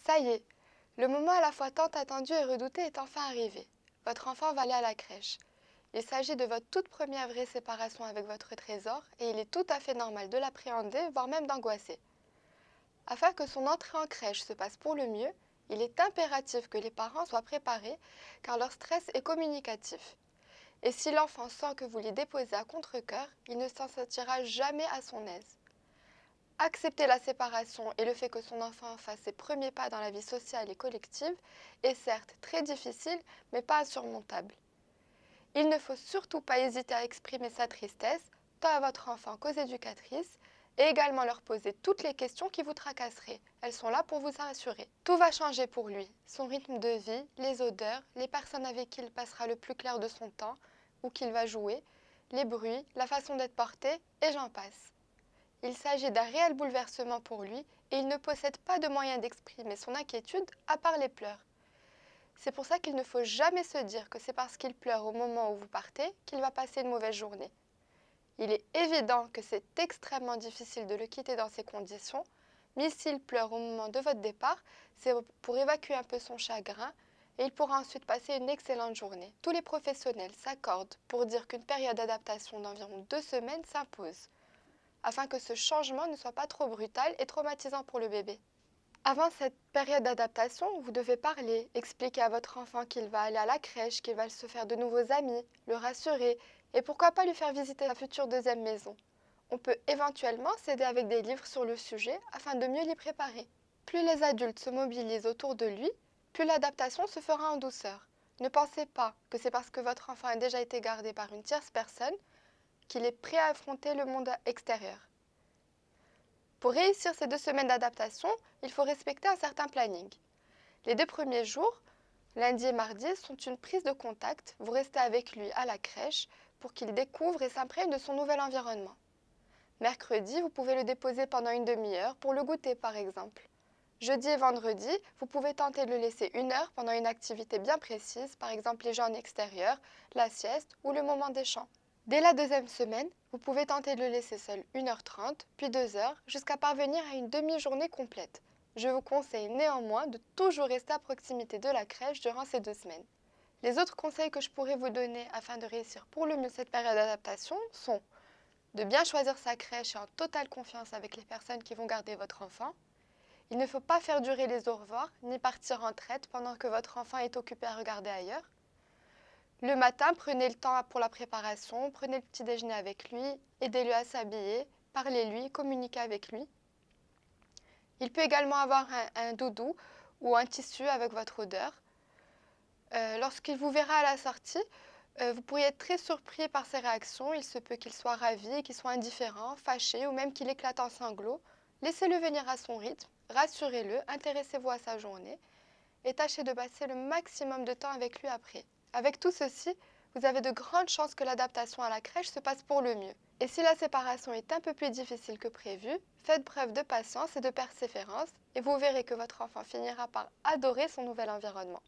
Ça y est, le moment à la fois tant attendu et redouté est enfin arrivé. Votre enfant va aller à la crèche. Il s'agit de votre toute première vraie séparation avec votre trésor et il est tout à fait normal de l'appréhender, voire même d'angoisser. Afin que son entrée en crèche se passe pour le mieux, il est impératif que les parents soient préparés car leur stress est communicatif. Et si l'enfant sent que vous l'y déposez à contre-cœur, il ne s'en sentira jamais à son aise. Accepter la séparation et le fait que son enfant fasse ses premiers pas dans la vie sociale et collective est certes très difficile, mais pas insurmontable. Il ne faut surtout pas hésiter à exprimer sa tristesse, tant à votre enfant qu'aux éducatrices, et également leur poser toutes les questions qui vous tracasseraient. Elles sont là pour vous rassurer. Tout va changer pour lui. Son rythme de vie, les odeurs, les personnes avec qui il passera le plus clair de son temps, ou qu'il va jouer, les bruits, la façon d'être porté, et j'en passe. Il s'agit d'un réel bouleversement pour lui et il ne possède pas de moyen d'exprimer son inquiétude à part les pleurs. C'est pour ça qu'il ne faut jamais se dire que c'est parce qu'il pleure au moment où vous partez qu'il va passer une mauvaise journée. Il est évident que c'est extrêmement difficile de le quitter dans ces conditions, mais s'il pleure au moment de votre départ, c'est pour évacuer un peu son chagrin et il pourra ensuite passer une excellente journée. Tous les professionnels s'accordent pour dire qu'une période d'adaptation d'environ 2 semaines s'impose, afin que ce changement ne soit pas trop brutal et traumatisant pour le bébé. Avant cette période d'adaptation, vous devez parler, expliquer à votre enfant qu'il va aller à la crèche, qu'il va se faire de nouveaux amis, le rassurer et pourquoi pas lui faire visiter sa future deuxième maison. On peut éventuellement s'aider avec des livres sur le sujet afin de mieux l'y préparer. Plus les adultes se mobilisent autour de lui, plus l'adaptation se fera en douceur. Ne pensez pas que c'est parce que votre enfant a déjà été gardé par une tierce personne qu'il est prêt à affronter le monde extérieur. Pour réussir ces 2 semaines d'adaptation, il faut respecter un certain planning. Les 2 premiers jours, lundi et mardi, sont une prise de contact. Vous restez avec lui à la crèche pour qu'il découvre et s'imprègne de son nouvel environnement. Mercredi, vous pouvez le déposer pendant une demi-heure pour le goûter par exemple. Jeudi et vendredi, vous pouvez tenter de le laisser 1 heure pendant une activité bien précise, par exemple les jeux en extérieur, la sieste ou le moment des chants. Dès la 2e semaine, vous pouvez tenter de le laisser seul 1h30, puis 2 heures, jusqu'à parvenir à une demi-journée complète. Je vous conseille néanmoins de toujours rester à proximité de la crèche durant ces 2 semaines. Les autres conseils que je pourrais vous donner afin de réussir pour le mieux cette période d'adaptation sont de bien choisir sa crèche et en totale confiance avec les personnes qui vont garder votre enfant. Il ne faut pas faire durer les au revoir ni partir en traite pendant que votre enfant est occupé à regarder ailleurs. Le matin, prenez le temps pour la préparation, prenez le petit déjeuner avec lui, aidez-le à s'habiller, parlez-lui, communiquez avec lui. Il peut également avoir un doudou ou un tissu avec votre odeur. Lorsqu'il vous verra à la sortie, vous pourriez être très surpris par ses réactions. Il se peut qu'il soit ravi, qu'il soit indifférent, fâché ou même qu'il éclate en sanglots. Laissez-le venir à son rythme, rassurez-le, intéressez-vous à sa journée et tâchez de passer le maximum de temps avec lui après. Avec tout ceci, vous avez de grandes chances que l'adaptation à la crèche se passe pour le mieux. Et si la séparation est un peu plus difficile que prévu, faites preuve de patience et de persévérance et vous verrez que votre enfant finira par adorer son nouvel environnement.